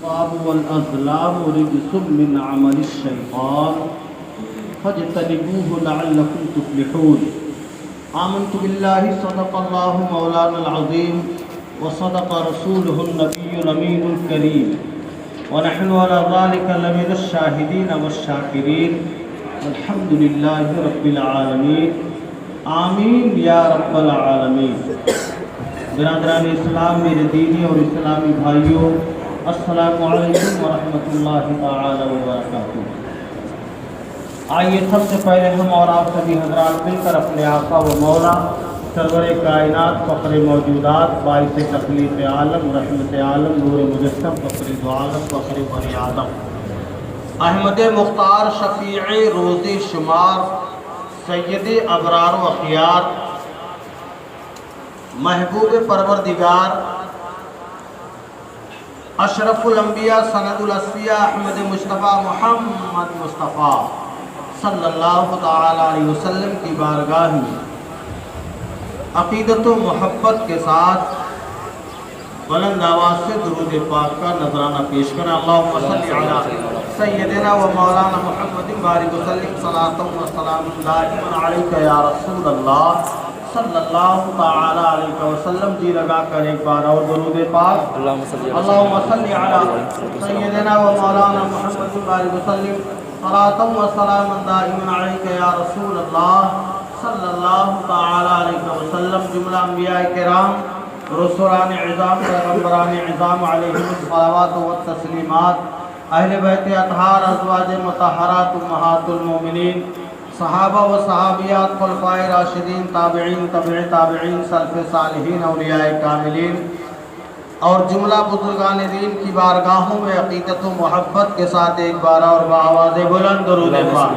الأصحاب والأزلام رجس من عمل الشيطان فاجتنبوه لعلكم تفلحون. آمنت بالله صدق الله مولانا العظيم وصدق رسوله النبي الأمين الكريم ونحن على ذلك لمن الشاهدين والشاكرين والحمد لله رب العالمين. آمین یا رب العالمین. برادران اسلام، میرے دینی اور اسلامی بھائیوں، السلام علیکم ورحمۃ اللہ تعالی وبرکاتہ. آئیے سب سے پہلے ہم اور آپ سبھی حضرات مل کر اپنے آقا و مولا سرور کائنات، فخر موجودات، باعث تخلیق عالم، رحمت عالم، نور مجسم، فخر دو عالم، فخر بنی آدم، احمد مختار، شفیع روز شمار، سید ابرار و اخیار، محبوب پروردگار، اشرف الانبیاء، سند الاصفیاء، احمد مصطفیٰ محمد مصطفیٰ صلی اللہ تعالی علیہ وسلم کی بارگاہ میں عقیدت و محبت کے ساتھ بلند آواز سے درود پاک کا نذرانہ پیش کریں. اللہم صلی علی سیدنا و مولانا محمد بارک وسلم صلاۃ و سلام دائما علیک یا رسول اللہ صلی اللہ تعالی علیہ وسلم. جی لگا کر ایک بار اور درود پاک. اللہم صلی علی سیدنا و مولانا محمد بارک وسلم صلاۃ و سلام دائما علیک یا رسول اللہ صلی اللہ تعالی علیہ وسلم. جملہ انبیاء کرام، رسولان عظام، پیغمبران عظام علیہم الصلوات والتسلیمات، اہل بیت اطہار، ازواج مطہرات امہات المومنین، صحابہ و صحابیات، خلفائے راشدین، تابعین، تبع تابعین، سلف صالحین، اولیاء کاملین اور جملہ بزرگان دین کی بارگاہوں میں عقیدت و محبت کے ساتھ ایک بار اور بآواز بلند درود پاک.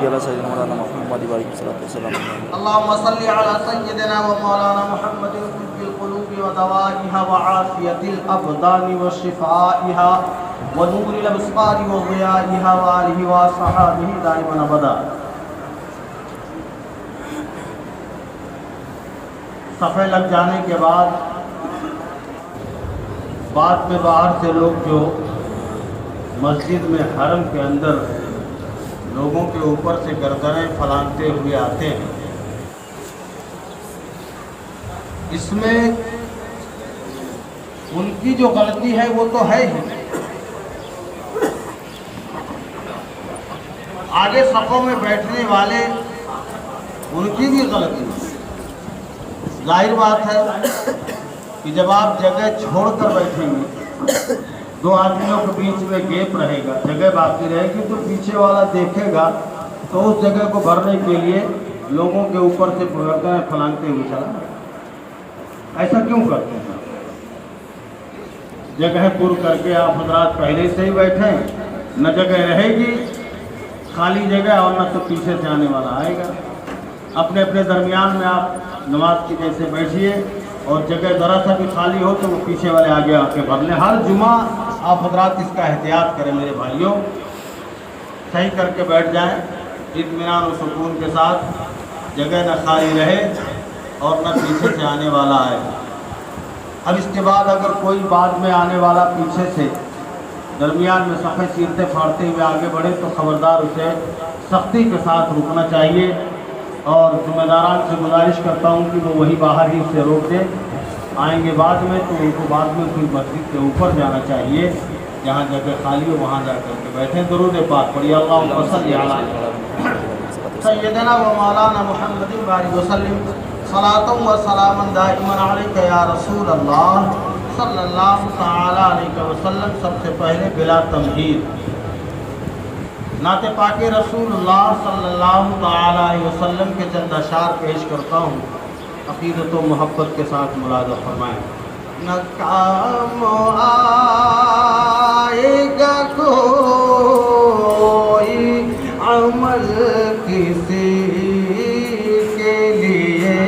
اللہم صلی علی سیدنا و مولانا محمد طب القلوب و دوائها و عافیت الابدان و شفائها و نور الابصار و ضیائها و آلہ و صحابہ دائما ابدا. صفحے لگ جانے کے بعد میں باہر سے لوگ جو مسجد میں حرم کے اندر لوگوں کے اوپر سے گردنیں پھلانتے ہوئے آتے ہیں، اس میں ان کی جو غلطی ہے وہ تو ہے ہی. آگے صفوں میں بیٹھنے والے ان کی بھی غلطی ہے. ظاہر بات ہے کہ جب آپ جگہ چھوڑ کر بیٹھیں گے، دو آدمیوں کے بیچ میں گیپ رہے گا، جگہ باقی رہے گی، تو پیچھے والا دیکھے گا تو اس جگہ کو بھرنے کے لیے لوگوں کے اوپر سے گردنیں پھلانگتے ہوئے چلا. ایسا کیوں کرتے ہیں؟ جگہ پر کر کے آپ حضرات پہلے سے ہی بیٹھیں، نہ جگہ رہے گی خالی جگہ اور نہ تو پیچھے سے آنے والا آئے گا. اپنے اپنے درمیان میں آپ نماز کی جیسے بیٹھیے اور جگہ ذرا سا بھی خالی ہو تو وہ پیچھے والے آگے آ کے بھر لیں. ہر جمعہ آپ حضرات اس کا احتیاط کریں میرے بھائیوں، صحیح کر کے بیٹھ جائیں اطمینان و سکون کے ساتھ، جگہ نہ خالی رہے اور نہ پیچھے سے آنے والا آئے. اب اس کے بعد اگر کوئی بعد میں آنے والا پیچھے سے درمیان میں صفحے چیرتے پھاڑتے ہوئے آگے بڑھے تو خبردار اسے سختی کے ساتھ رکنا چاہیے، اور ذمہ داران سے گزارش کرتا ہوں کہ وہ وہی باہر ہی سے روک دیں. آئیں گے بعد میں تو ان کو بعد میں پھر مسجد کے اوپر جانا چاہیے، جہاں جگہ خالی ہو وہاں جا کر کے بیٹھیں. درود پاک پڑھیے. اللہم صلی علی سیدنا و مولانا محمد بارک وسلم صلاۃ و سلام دائما علیک یا رسول اللہ صلی اللہ تعالی علیہ وسلم. سب سے پہلے بلا تمہید نعت پاک رسول اللہ صلی اللہ تعالی علیہ وسلم کے چند اشعار پیش کرتا ہوں، عقیدت و محبت کے ساتھ ملاحظہ فرمائیں. نہ کام آئے گا کوئی عمل کسی کے لیے،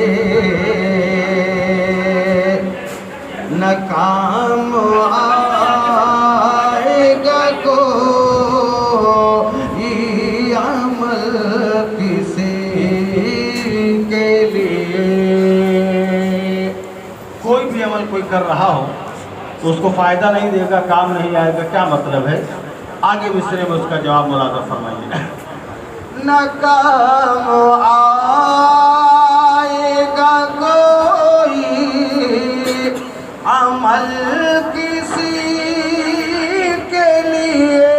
نہ کام آئے گا کوئی عمل کسی کے لیے. کوئی بھی عمل کوئی کر رہا ہو उसको फ़ायदा नहीं देगा, काम नहीं आएगा, क्या मतलब है? आगे मिसरे में उसका जवाब मुलाज़ा फरमाइए। न काम आएगा कोई अमल किसी के लिए,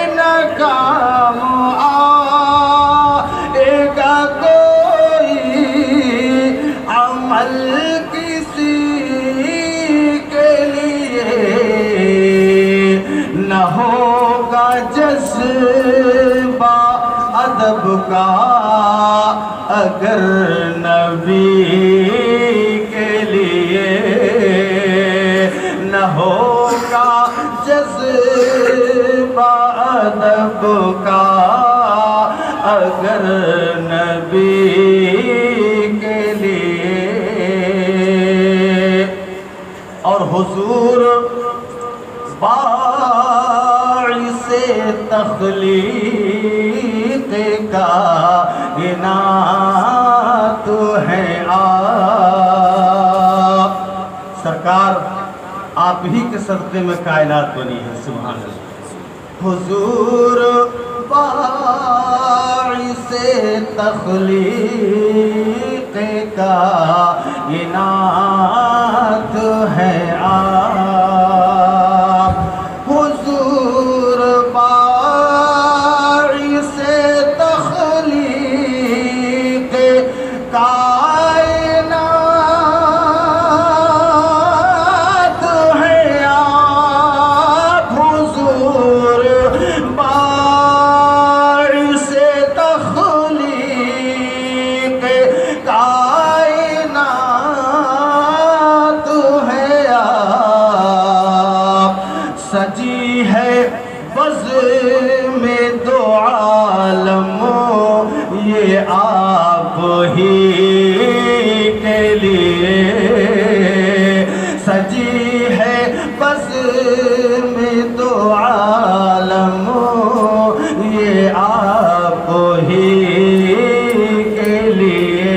न काम आएगा कोई अमल किसी के लिए, न होगा जज्बा अदब का अगर नबी के लिए, न होगा जज्बा अदब का अगर नबी के लिए। और हुजूर बाइसे तख्लीक कायनात है आप। सरकार आप ही के सदक़े में कायनात बनी है, सुभान अल्लाह। हुजूर बाइसे तख्लीक कायनात है आप। हुजूर बाइसे तख्लीक कायनात है आप। हुजूर बाइसे तख्लीक कायनात है आप। सजी है बज़ में दो आलमों ये आप ही के लिए, सजी है बज़ में दो आलमों ये आप ही के लिए।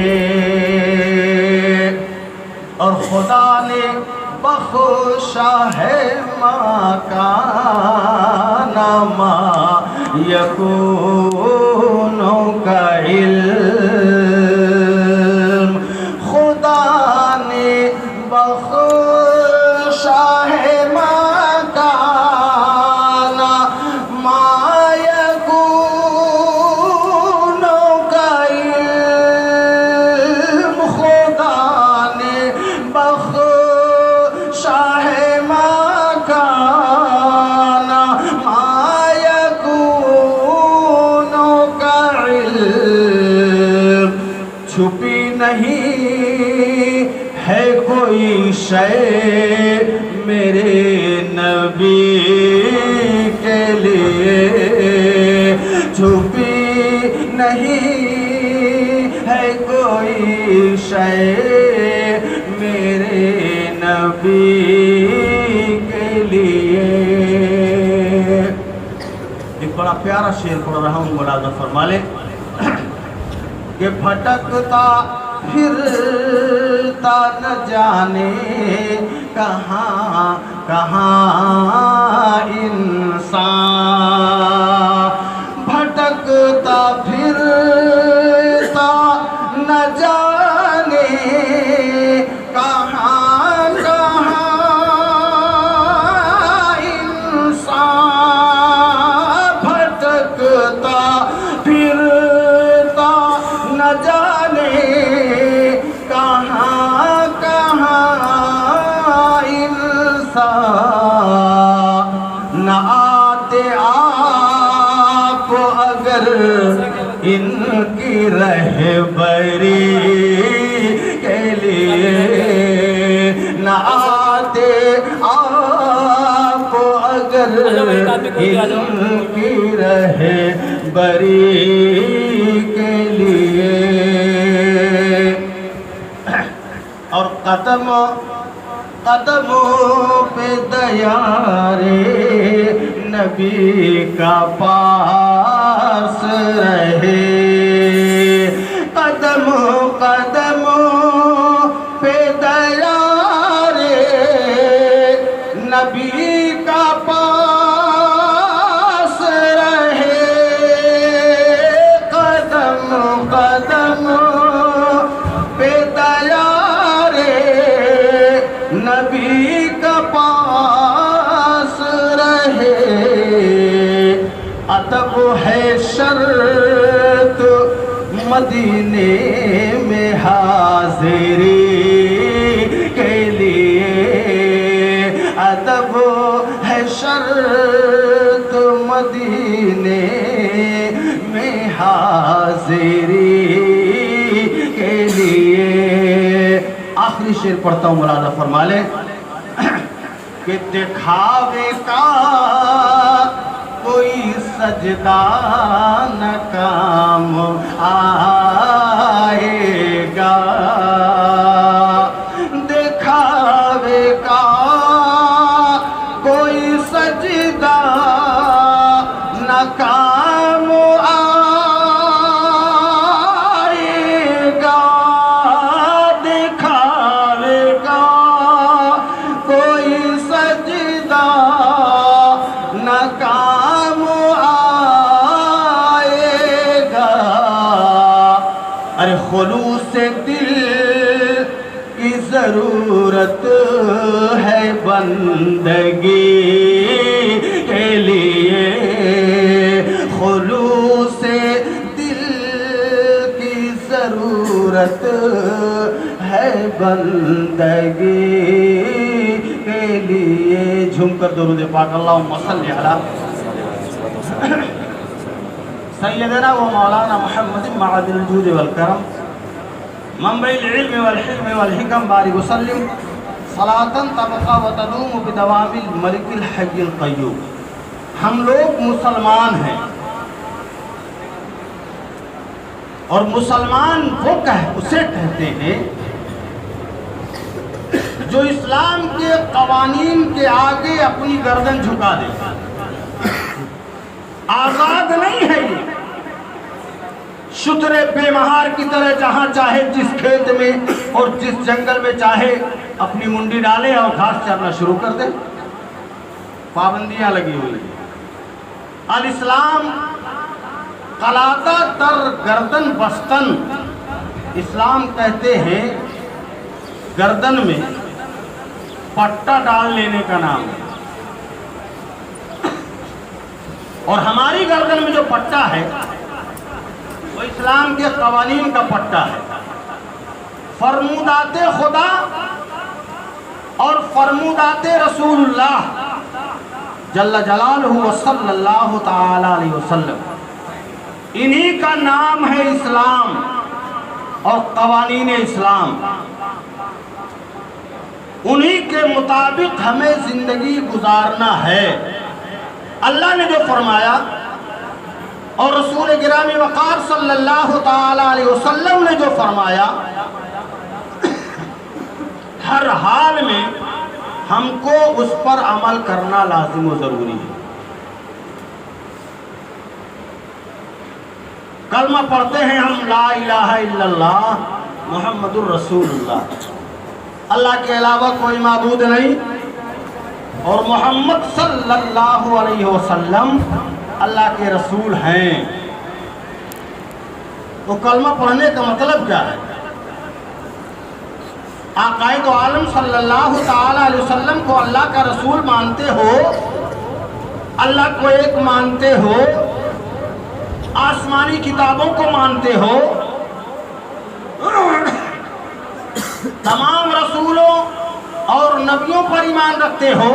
और खुदा ने बख्शा है माँ का नामा यकूनो का इल्म। खुदा ने बख्शा है माँ का नामा यकूनो का इल्म। खुदा ने बख्शा है माँ का नामा यकूनो का इल्म। छुपी नहीं है कोई शय मेरे नबी के लिए, छुपी नहीं है कोई शय मेरे नबी के लिए। एक बड़ा प्यारा शेर पढ़ रहा हूँ, मुलाज़ा फरमा ले कि भटकता फिरता न जाने कहाँ कहाँ इंसान, भटकता फिरता न जाने कहाँ कहाँ इंसान, भटकता फिरता न जाने कहाँ कहाँ इंसान। न आते आप अगर इनकी रहबरी के लिए, न आते आप अगर इनकी रहबरी के लिए। और कदमों पे दयारे नबी का पास रहे, कदमों पे दयारे का पास रहे, कदम कदम पे तैयारे नबी का पास रहे। अदब है शर्त मदीने में हाजिरी के लिए, अदब है शर्त मदीने में हाजिरी के लिए। आखिरी शेर पढ़ता हूँ, मुलाजा फरमा ले कि दिखावे का कोई सजदा न काम आएगा, दिखावे का कोई सजदा न काम आएगा, दिखावे का कोई सजदा न काम आएगा। अरे खुलूस दिल की जरूरत है बंदगी के लिए, खुलूस दिल की जरूरत है बंदगी के लिए। झूमकर दुरूद पाक अल्लाहुम्मा सल्ली अला सय्यदना व मौलाना मुहम्मद मअदिल जूद वल करम मंबइल इल्म वल हिल्म वल हिकम बारिक वसल्लिम सलातन तबका व तदूम बिदवामिल मलिकिल हय्यिल क़य्यूम। हम लोग मुसलमान हैं और मुसलमान वो उसे कहते हैं जो इस्लाम के कवानीन के आगे अपनी गर्दन झुका दे। आजाद नहीं है ये, शुतरे बेमहार की तरह जहां चाहे जिस खेत में और जिस जंगल में चाहे अपनी मुंडी डाले और घास चरना शुरू कर दे। पाबंदियां लगी हुई। अल इस्लाम कलाता तर गर्दन बस्तन, इस्लाम कहते हैं गर्दन में पट्टा डाल लेने का नाम है। और हमारी गर्दन में जो पट्टा है वो इस्लाम के कवानीन का पट्टा है। फरमूदाते खुदा और फरमूदाते रसूलुल्लाह जल्ला जलालहू व सल्लल्लाहु ताला अलैहि वसल्लम, इन्हीं का नाम है इस्लाम और कवानीन इस्लाम। उन्हीं के मुताबिक हमें जिंदगी गुजारना है। अल्लाह ने जो फरमाया और रसूल गिरामी वक़ार सल्लल्लाहु ताला अलैहि वसल्लम ने जो फरमाया, हर हाल में हमको उस पर अमल करना लाजिम व ज़रूरी है। कलमा पढ़ते हैं हम, ला इलाहा इल्लल्लाह मुहम्मदुर रसूलुल्लाह, अल्लाह के अलावा कोई माबूद नहीं और मोहम्मद सल्लल्लाहु अलैहि वसल्लम अल्लाह के रसूल हैं। तो कलमा पढ़ने का मतलब क्या है? आक़ाइद आलम सल्लल्लाहु ताला अलैहि वसल्लम को अल्लाह का रसूल मानते हो, अल्लाह को एक मानते हो, आसमानी किताबों को मानते हो, तमाम रसूलों और नबियों पर ईमान रखते हो,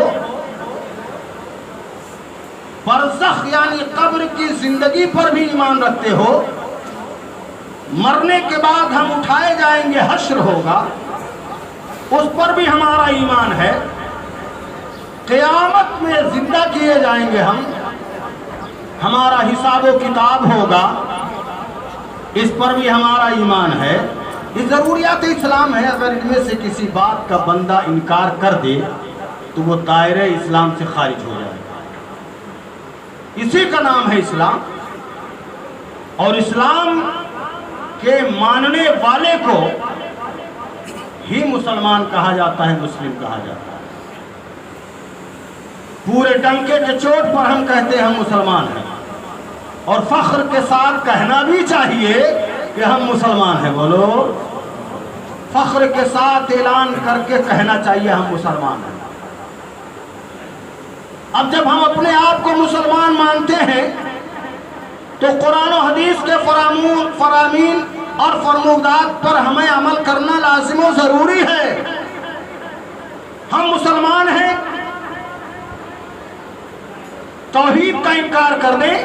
बरज़ख यानी कब्र की जिंदगी पर भी ईमान रखते हो, मरने के बाद हम उठाए जाएंगे, हश्र होगा, उस पर भी हमारा ईमान है, क़यामत में जिंदा किए जाएंगे हम, हमारा हिसाब व किताब होगा, इस पर भी हमारा ईमान है। ये ज़रूरियात इस्लाम है। अगर इनमें से किसी बात का बंदा इनकार कर दे तो वो दायरे इस्लाम से खारिज हो जाएगा। इसी का नाम है इस्लाम। और इस्लाम के मानने वाले को ही मुसलमान कहा जाता है, मुस्लिम कहा जाता है। پورے ڈنکے کے چوٹ پر ہم کہتے ہیں ہم مسلمان ہیں، اور فخر کے ساتھ کہنا بھی چاہیے کہ ہم مسلمان ہیں۔ بولو، فخر کے ساتھ اعلان کر کے کہنا چاہیے ہم مسلمان ہیں۔ اب جب ہم اپنے آپ کو مسلمان مانتے ہیں تو قرآن و حدیث کے فرامین اور فرمودات پر ہمیں عمل کرنا لازم و ضروری ہے۔ ہم مسلمان ہیں، توحید کا انکار کر دیں،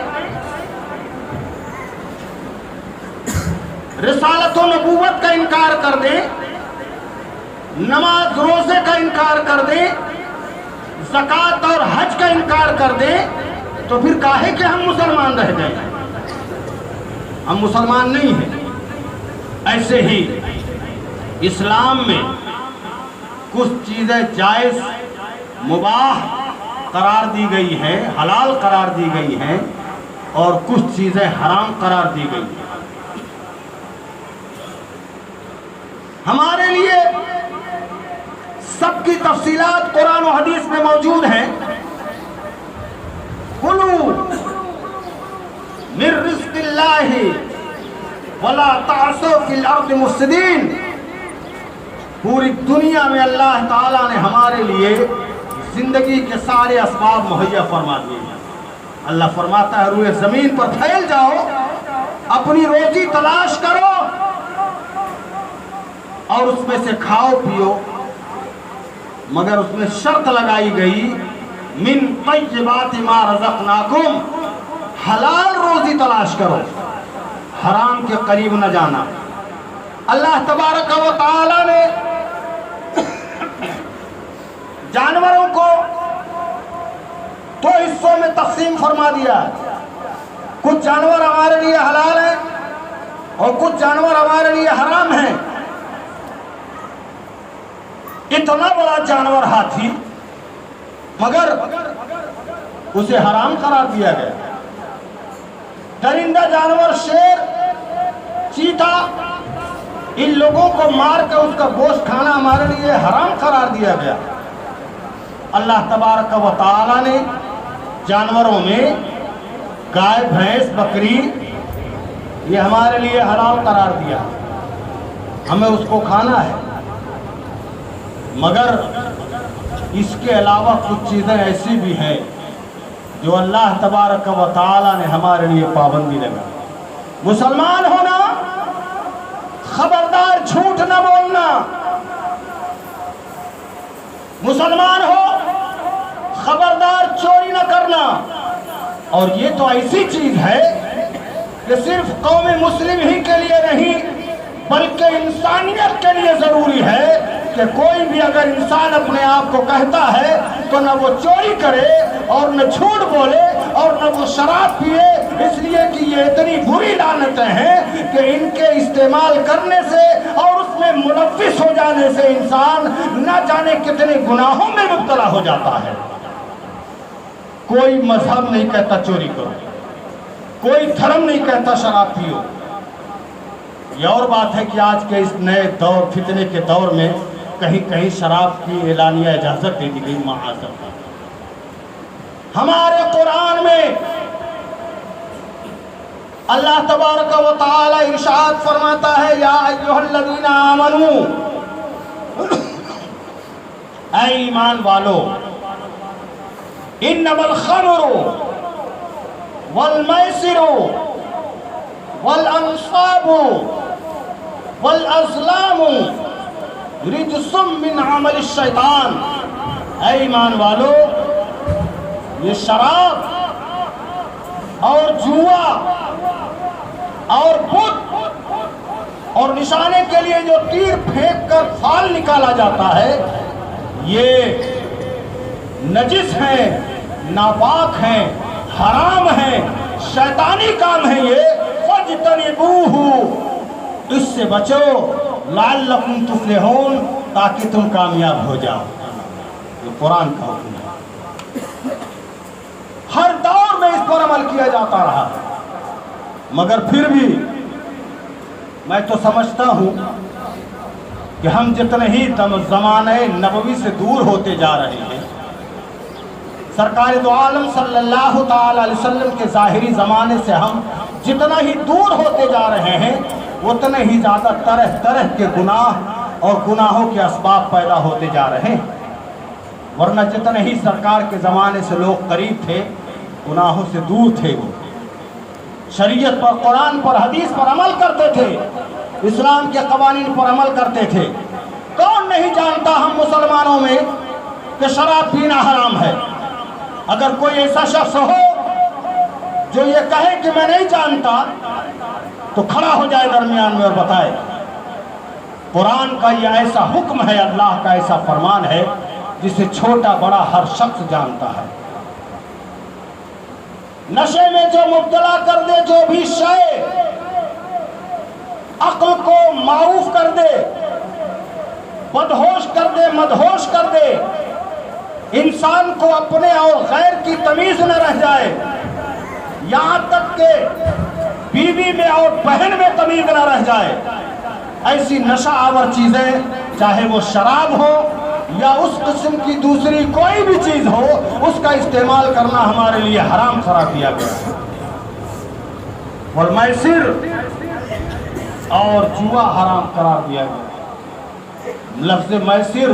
رسالت و نبوت کا انکار کر دیں، نماز روزے کا انکار کر دیں، زکوٰۃ اور حج کا انکار کر دیں، تو پھر کاہے کہ ہم مسلمان رہ جائیں؟ ہم مسلمان نہیں ہیں۔ ایسے ہی اسلام میں کچھ چیزیں جائز مباح قرار دی گئی ہیں، حلال قرار دی گئی ہیں، اور کچھ چیزیں حرام قرار دی گئی ہیں۔ ہمارے لیے سب کی تفصیلات قرآن و حدیث میں موجود ہیں۔ کلوا من رزق اللہ ولا تعثوا فی الارض مفسدین۔ پوری دنیا میں اللہ تعالیٰ نے ہمارے لیے زندگی کے سارے اسباب مہیا فرما دیے ہیں۔ اللہ فرماتا ہے روئے زمین پر پھیل جاؤ، اپنی روزی تلاش کرو، اور اس میں سے کھاؤ پیو، مگر اس میں شرط لگائی گئی من طیبات ما رزقناکم، حلال روزی تلاش کرو، حرام کے قریب نہ جانا۔ اللہ تبارک و تعالی نے جانوروں کو دو حصوں میں تقسیم فرما دیا۔ کچھ جانور ہمارے لیے حلال ہیں اور کچھ جانور ہمارے لیے حرام ہیں۔ اتنا بڑا جانور ہاتھی، مگر اسے حرام قرار دیا گیا۔ درندہ جانور شیر، چیتا، ان لوگوں کو مار کے اس کا گوشت کھانا ہمارے لیے حرام قرار دیا گیا۔ اللہ تبارک و تعالی نے جانوروں میں گائے، بھینس، بکری، یہ ہمارے لیے حلال قرار دیا، ہمیں اس کو کھانا ہے۔ مگر اس کے علاوہ کچھ چیزیں ایسی بھی ہیں جو اللہ تبارک و تعالی نے ہمارے لیے پابندی لگا۔ مسلمان ہونا، خبردار جھوٹ نہ بولنا، مسلمان ہو خبردار چوری نہ کرنا۔ اور یہ تو ایسی چیز ہے کہ صرف قوم مسلم ہی کے لیے نہیں بلکہ انسانیت کے لیے ضروری ہے کہ کوئی بھی اگر انسان اپنے آپ کو کہتا ہے تو نہ وہ چوری کرے اور نہ جھوٹ بولے اور نہ وہ شراب پیے، اس لیے کہ یہ اتنی بری لعنتیں ہیں کہ ان کے استعمال کرنے سے اور اس میں ملوث ہو جانے سے انسان نہ جانے کتنے گناہوں میں مبتلا ہو جاتا ہے۔ کوئی مذہب نہیں کہتا چوری کرو، کوئی دھرم نہیں کہتا شراب پیو۔ یہ اور بات ہے کہ آج کے اس نئے دور، فتنے کے دور میں کہیں کہیں شراب کی اعلانیہ اجازت دے دی گئی، معاذ اللہ۔ ہمارے قرآن میں اللہ تبارک و تعالی ارشاد فرماتا ہے یا ایھا الذین آمنوا، اے ایمان والو، انما الخمر والمیسر والانصاب والازلام رجس من عمل الشیطان۔ اے ایمان والو، یہ شراب اور جوا اور بت اور نشانے کے لیے جو تیر پھینک کر پھال نکالا جاتا ہے، یہ نجس ہیں، ناپاک ہیں، حرام ہیں، شیطانی کام ہے۔ یہ فاجتنبوہ، اس سے بچو، لعلکم تفلحون، تاکہ تم کامیاب ہو جاؤ۔ یہ قرآن کا حکم ہے۔ ہر دور میں اس پر عمل کیا جاتا رہا، مگر پھر بھی میں تو سمجھتا ہوں کہ ہم جتنے ہی زمانہ نبوی سے دور ہوتے جا رہے ہیں، सरकार दो आलम सल्लल्लाहु ताला अलैहि वसल्लम के ज़ाहिरी ज़माने से हम जितना ही दूर होते जा रहे हैं उतने ही ज़्यादा तरह तरह के गुनाह और गुनाहों के असबाब पैदा होते जा रहे हैं। वरना जितने ही सरकार के ज़माने से लोग करीब थे गुनाहों से दूर थे, वो शरीयत पर, कुरान पर, हदीस पर अमल करते थे, इस्लाम के कवानीन पर अमल करते थे। कौन नहीं जानता हम मुसलमानों में कि शराब पीना हराम है। अगर कोई ऐसा शख्स हो जो ये कहे कि मैं नहीं जानता तो खड़ा हो जाए दरमियान में और बताए। कुरान का ये ऐसा हुक्म है, अल्लाह का ऐसा फरमान है जिसे छोटा बड़ा हर शख्स जानता है। नशे में जो मुब्तला कर दे, जो भी शय अक्ल को माऊफ कर दे, बदहोश कर दे, मदहोश कर दे, इंसान को अपने और गैर की तमीज न रह जाए, यहाँ तक के बीवी में और बहन में तमीज न रह जाए, ऐसी नशा आवर चीजें, चाहे वो शराब हो या उस किस्म की दूसरी कोई भी चीज हो, उसका इस्तेमाल करना हमारे लिए हराम करार दिया गया है। वल मैसिर और जुआ हराम करार दिया गया। लफ्ज़ मैसिर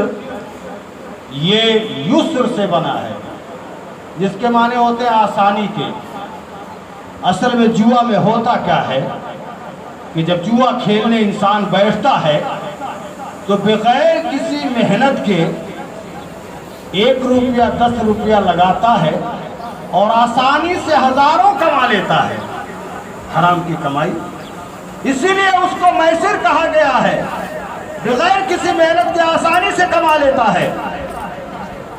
ये युस्र से बना है, जिसके माने होते हैं आसानी के। असल में जुआ में होता क्या है कि जब जुआ खेलने इंसान बैठता है तो बगैर किसी मेहनत के 1 रुपया 10 रुपया लगाता है और आसानी से हजारों कमा लेता है, हराम की कमाई। इसीलिए उसको मैसिर कहा गया है। बगैर किसी मेहनत के आसानी से कमा लेता है।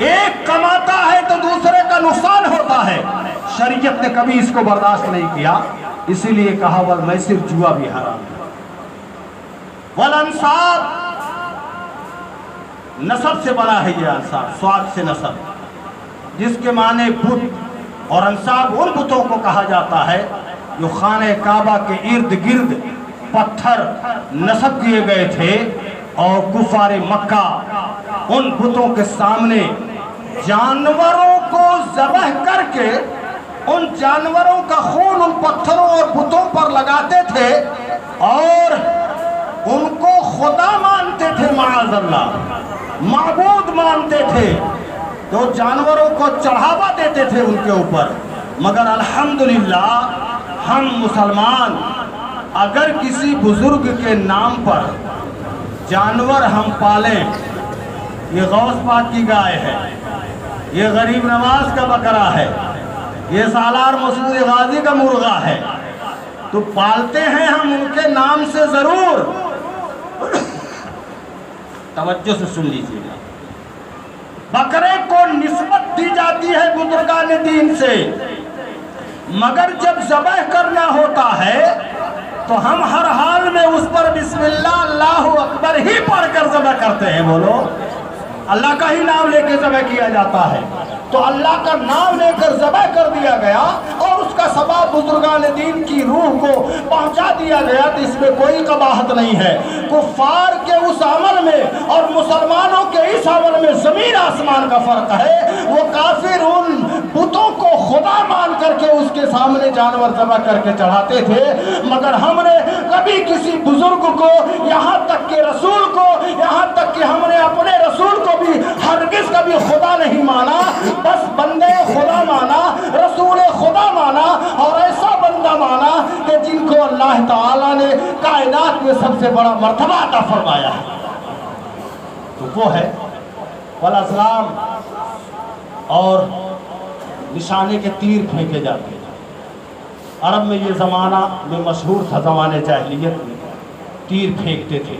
एक कमाता है तो दूसरे का नुकसान होता है। शरीयत ने कभी इसको बर्दाश्त नहीं किया, इसीलिए कहा वल मैसिर, जुआ भी हराम है। वल अंसाब, नसब से बना है ये अंसाब, स्वाद से नसब, जिसके माने बुत। और अंसाब उन बुतों को कहा जाता है जो खाने काबा के इर्द गिर्द पत्थर नसब किए गए थे और कुफारे मक्का उन बुतों के सामने जानवरों को ज़बह करके उन जानवरों का खून उन पत्थरों और बुतों पर लगाते थे और उनको खुदा मानते थे, माअज़ल्लाह माबूद मानते थे, तो जानवरों को चढ़ावा देते थे उनके ऊपर। मगर अल्हम्दुलिल्लाह हम मुसलमान अगर किसी बुजुर्ग के नाम पर जानवर हम पालें, ये गौस पाक की गाय है, ये गरीब नवाज का बकरा है, ये सालार मसूद गाजी का मुर्गा है, तो पालते हैं हम उनके नाम से जरूर। तवज्जो से सुन लीजिएगा, बकरे को निस्बत दी जाती है बुजुर्गान दीन से, मगर जब ज़बह करना होता है तो हम हर हाल में उस पर बिस्मिल्लाह अल्लाहु अकबर ही पढ़कर ज़बह करते हैं। बोलो, अल्लाह का ही नाम लेकर ज़बह किया जाता है, तो अल्लाह का नाम लेकर ज़बह कर दिया गया और उसका सवाब बुजुर्गान दीन की रूह को पहुंचा दिया गया, तो इसमें कोई कबाहत नहीं है। कुफार के उस अमल में और मुसलमानों के इस अमल में ज़मीन आसमान का फ़र्क है। वो काफिर उन बुतों को खुदा मान करके उसके सामने जानवर ज़बह करके चढ़ाते थे, मगर हमने कभी किसी बुजुर्ग को, यहाँ तक के रसूल को, यहाँ तक कि हमने अपने रसूल को भी हरगिज़ कभी खुदा नहीं माना, बस बंदे खुदा माना, रसूल खुदा माना और ऐसा बंदा माना कि जिनको अल्लाह ताला ने कायनात में सबसे बड़ा मर्तबा अता फरमाया है, तो वो है वल अस्लाम। और निशाने के तीर फेंके जाते हैं। अरब में ये ज़माना में मशहूर था, ज़माने जाहिलियत में तीर फेंकते थे।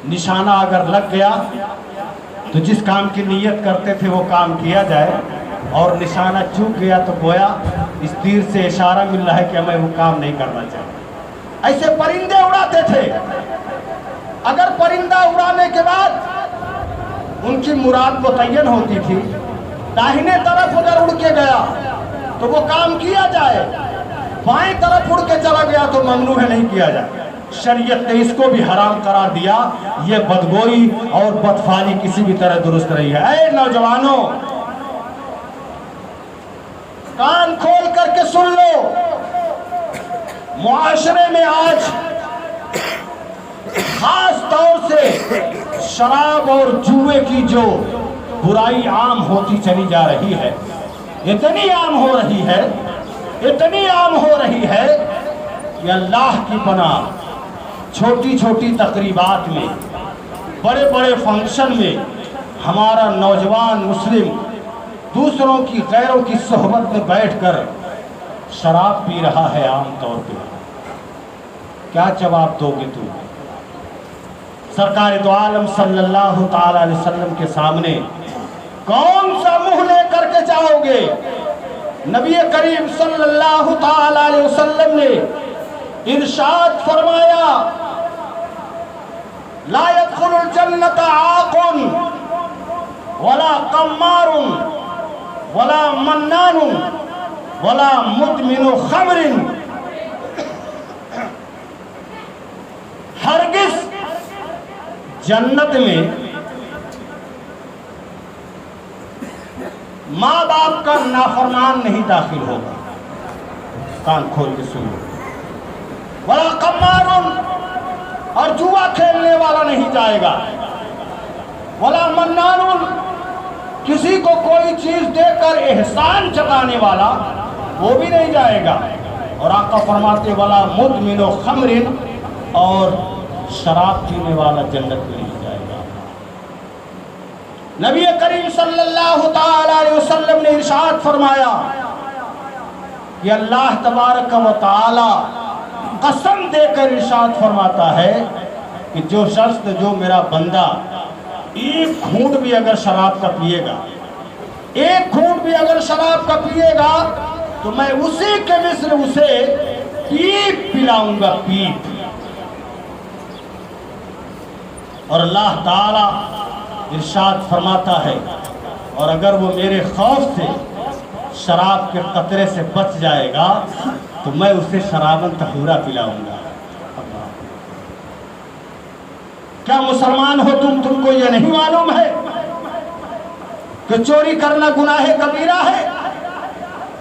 निशाना अगर लग गया तो जिस काम की नीयत करते थे वो काम किया जाए, और निशाना चूक गया तो गोया इस तीर से इशारा मिल रहा है कि हमें वो काम नहीं करना चाहिए। ऐसे परिंदे उड़ाते थे। अगर परिंदा उड़ाने के बाद उनकी मुराद मुतय्यन होती थी, दाहिने तरफ अगर उड़ के गया तो वो काम किया जाए, बाएं तरफ उड़ के चला गया तो ममनू है, नहीं किया जाए। शरीयत ने इसको भी हराम करार दिया। ये बदगोई और बदफाली किसी भी तरह दुरुस्त नहीं है। ऐ नौजवानों, कान खोल करके सुन लो, मुआशरे में आज खास तौर से शराब और जुए की जो बुराई आम होती चली जा रही है, इतनी आम हो रही है, इतनी आम हो रही है कि अल्लाह की पनाह छोटी छोटी तकरीबात में, बड़े बड़े फंक्शन में हमारा नौजवान मुस्लिम दूसरों की गैरों की सोहबत में बैठकर शराब पी रहा है आम तौर पे। क्या जवाब दोगे तुम? सरकार दो आलम सल्लल्लाहु ताला अलैहि वसल्लम के सामने कौन सा मुंह लेकर के जाओगे? नबी करीम सल्लल्लाहु ताला अलैहि वसल्लम ने इरशाद फरमाया, ला यदखुलुल जन्नत आकुन वला कम्मारुन वला मन्नानुन वला मुदमिनु खमरिन। हरगिज जन्नत में माँ बाप का नाफरमान नहीं दाखिल होगा। कान खोल के सुनो। वला कम्मारुन, और जुआ खेलने वाला नहीं जाएगा। वला मन्नानुन, किसी को कोई चीज देकर एहसान जताने वाला वो भी नहीं जाएगा। और आका फरमाते वाला मुदमिनो खमरिन, और शराब पीने वाला जन्नत में नहीं जाएगा। नबी करीम सल्लल्लाहु ताला अलैहि वसल्लम ने इरशाद फरमाया कि अल्लाह तबारक व तआला कसम देकर इरशाद फरमाता है कि जो शख्स, जो मेरा बंदा एक घूंट भी अगर शराब का पिएगा, एक घूंट भी अगर शराब का पिएगा, तो मैं उसी के मिस्र उसे पीप पिलाऊंगा, पीप। और अल्लाह ताला इरशाद फरमाता है, और अगर वो मेरे खौफ से शराब के कतरे से बच जाएगा तो मैं उसे शराबन तहूरा पिलाऊंगा। क्या मुसलमान हो तुमको ये नहीं मालूम है कि चोरी करना गुनाह कबीरा है,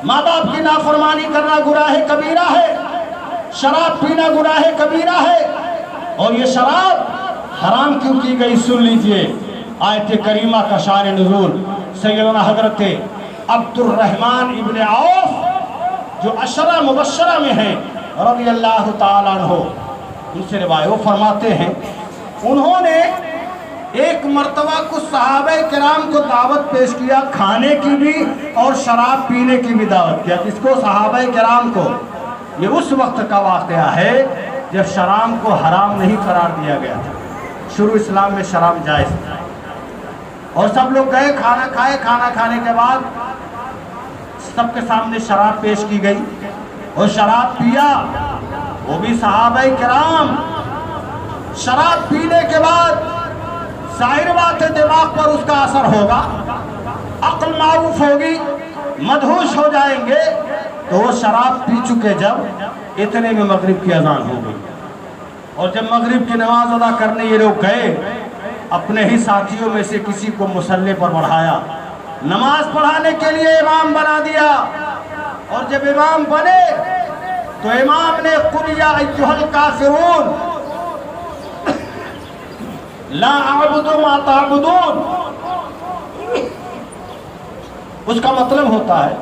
माँ बाप की नाफरमानी करना गुनाह कबीरा है, शराब पीना गुनाह कबीरा है। और ये शराब हराम क्यों की गई? सुन लीजिए, आयत करीमा का शान नुज़ूल सैयदना हजरत अब्दुर्रहमान इब्न औफ जो अशरा मुबश्शरा में हैं रज़ियल्लाहु ताला अन्हु, उनसे रिवायत, वो फरमाते हैं उन्होंने एक मर्तबा कुछ सहाबा किराम को दावत पेश किया, खाने की भी और शराब पीने की भी दावत किया। इसको सहाबा किराम को, ये उस वक्त का वाक़या है जब शराब को हराम नहीं करार दिया गया था। शुरू इस्लाम में शराब जायज़ था और सब लोग गए, खाना खाए। खाना खाने के बाद सबके सामने शराब पेश की गई और शराब पिया, वो भी सहाबा किराम। शराब पीने के बाद जाहिर बात है दिमाग पर उसका असर होगा, अक्ल मारूफ होगी, मदहोश हो जाएंगे। तो वो शराब पी चुके जब, इतने में मगरिब की अजान हो गई। और जब मगरिब की नमाज अदा करने ये लोग गए, अपने ही साथियों में से किसी को मुसल्ले पर बढ़ाया, नमाज पढ़ाने के लिए इमाम बना दिया। और जब इमाम बने तो इमाम ने कुल या अय्युहल काफिरून ला अअबुदु मा ताबुदून, उसका मतलब होता है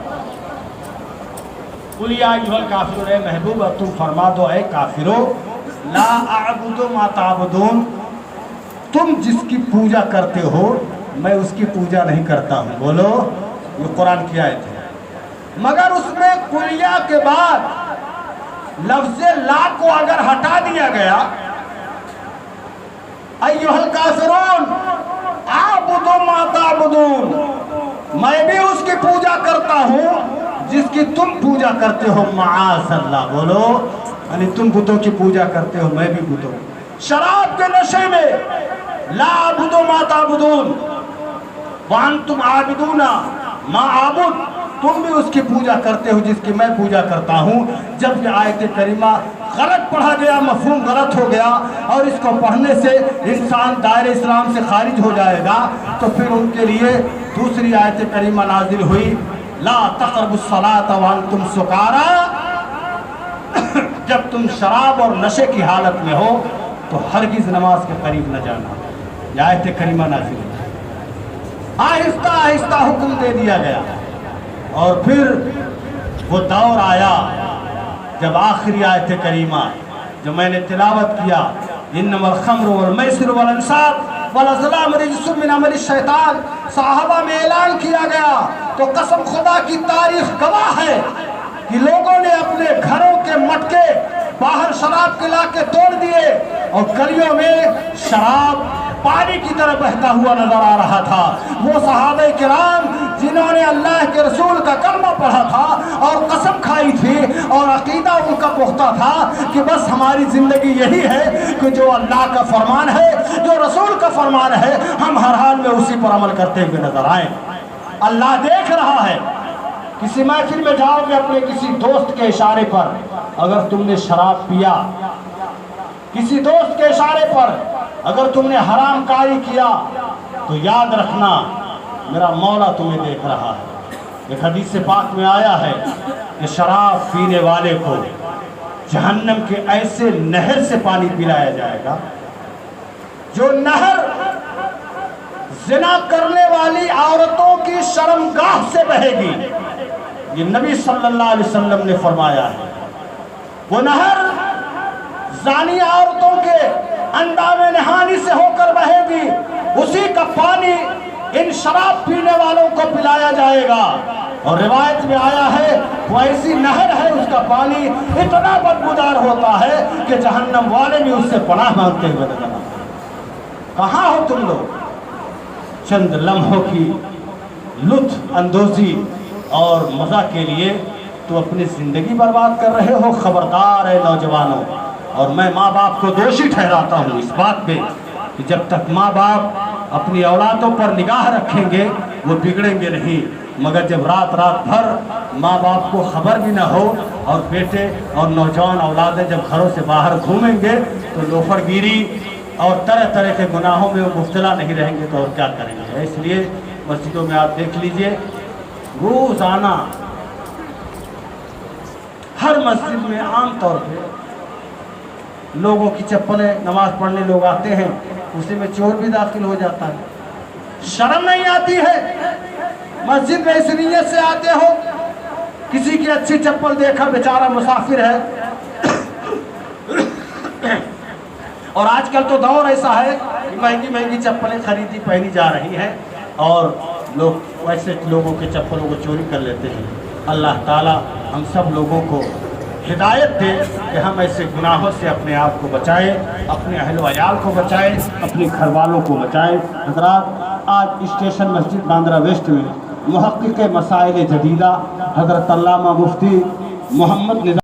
कुल या अय्युहल काफिरून, ए महबूब तुम फरमा दो ए काफिरो, ला अअबुदु मा ताबुदून, तुम जिसकी पूजा करते हो मैं उसकी पूजा नहीं करता हूँ। बोलो, ये कुरान की आयत है। मगर उसमें कुलिया के बाद लफ्ज़ ला को अगर हटा दिया गया, अय्युहल काफिरून आबुदु मा ताबुदून, मैं भी उसकी पूजा करता हूँ जिसकी तुम पूजा करते हो। माअज़ल्लाह, बोलो, यानी तुम बुतों की पूजा करते हो, मैं भी बुतों। शराब के नशे में ला अबुदु मा ताबुदून व अंतुम आबिदूना मा आबुद, तुम भी उसकी पूजा करते हो जिसकी मैं पूजा करता हूँ। जब ये आयत करीमा गलत पढ़ा गया, मफहूम गलत हो गया और इसको पढ़ने से इंसान दायरे इस्लाम से खारिज हो जाएगा, तो फिर उनके लिए दूसरी आयत करीमा नाजिल हुई, لا تقربوا الصلاة وانتم سکارا، جب تم شراب اور نشے کی حالت میں ہو تو ہرگز نماز کے قریب نہ جانا۔ یہ آیت کریمہ نازل ہوئی، آہستہ آہستہ حکم دے دیا گیا، اور پھر وہ دور آیا جب آخری آیت کریمہ جو میں نے تلاوت کیا، انما الخمر والمیسر والانصاب والازلام رجس من عمل الشیطان، صحابہ میں اعلان کیا گیا تو قسم خدا کی تاریخ گواہ ہے کہ لوگوں نے اپنے گھروں کے مٹکے باہر شراب کے لا کے توڑ دیے، اور گلیوں میں شراب پانی کی طرح بہتا ہوا نظر آ رہا تھا۔ وہ صحابہ کرام جنہوں نے اللہ کے رسول کا کلمہ پڑھا تھا اور قسم کھائی تھی اور عقیدہ ان کا پختہ تھا کہ بس ہماری زندگی یہی ہے کہ جو اللہ کا فرمان ہے، جو رسول کا فرمان ہے، ہم ہر حال میں اسی پر عمل کرتے ہوئے نظر آئیں۔ اللہ دیکھ رہا ہے، کسی محفل میں جاؤ گے اپنے کسی دوست کے اشارے پر، اگر تم نے شراب پیا، کسی دوست کے اشارے پر اگر تم نے حرام کاری کیا، تو یاد رکھنا میرا مولا تمہیں دیکھ رہا ہے۔ ایک حدیث پاک میں آیا ہے کہ شراب پینے والے کو جہنم کے ایسے نہر سے پانی پلایا جائے گا جو نہر زنا کرنے والی عورتوں کی شرمگاہ سے بہے گی۔ یہ نبی صلی اللہ علیہ وسلم نے فرمایا ہے۔ وہ نہر زانی عورتوں کے اندام نہانی سے ہو کر بہے گی، اسی کا پانی ان شراب پینے والوں کو پلایا جائے گا، اور روایت میں آیا ہے وہ ایسی نہر ہے، اس کا پانی اتنا بدبودار ہوتا ہے کہ جہنم والے بھی اس سے پناہ مانگتے ہوئے نظر آتے ہیں۔ کہاں ہو تم لوگ؟ چند لمحوں کی لطف اندوزی اور مزہ کے لیے تو اپنی زندگی برباد کر رہے ہو۔ خبردار ہے نوجوانوں، اور میں ماں باپ کو دوشی ٹھہراتا ہوں اس بات پہ کہ جب تک ماں باپ اپنی اولادوں پر نگاہ رکھیں گے وہ بگڑیں گے نہیں، مگر جب رات رات بھر ماں باپ کو خبر بھی نہ ہو، اور بیٹے اور نوجوان اولادیں جب گھروں سے باہر گھومیں گے تو لوفر گیری اور طرح طرح کے گناہوں میں وہ مبتلا نہیں رہیں گے تو اور کیا کریں گے۔ اس لیے مسجدوں میں آپ دیکھ لیجئے، روزانہ ہر مسجد میں عام طور پہ لوگوں کی چپلیں نماز پڑھنے لوگ آتے ہیں، اسی میں چور بھی داخل ہو جاتا ہے۔ شرم نہیں آتی ہے؟ مسجد میں اس نیت سے آتے ہو، کسی کی اچھی چپل دیکھا بیچارہ مسافر ہے، اور آج کل تو دور ایسا ہے کہ مہنگی مہنگی چپلیں خریدی پہنی جا رہی ہیں، اور لوگ ویسے لوگوں کے چپلوں کو چوری کر لیتے ہیں۔ اللہ تعالی ہم سب لوگوں کو ہدایت دے کہ ہم ایسے گناہوں سے اپنے آپ کو بچائیں، اپنے اہل و عیال کو بچائیں، اپنے گھر والوں کو بچائیں۔ حضرات، آج اسٹیشن مسجد باندرہ ویسٹ میں محقق مسائل جدیدہ حضرت علامہ مفتی محمد نظام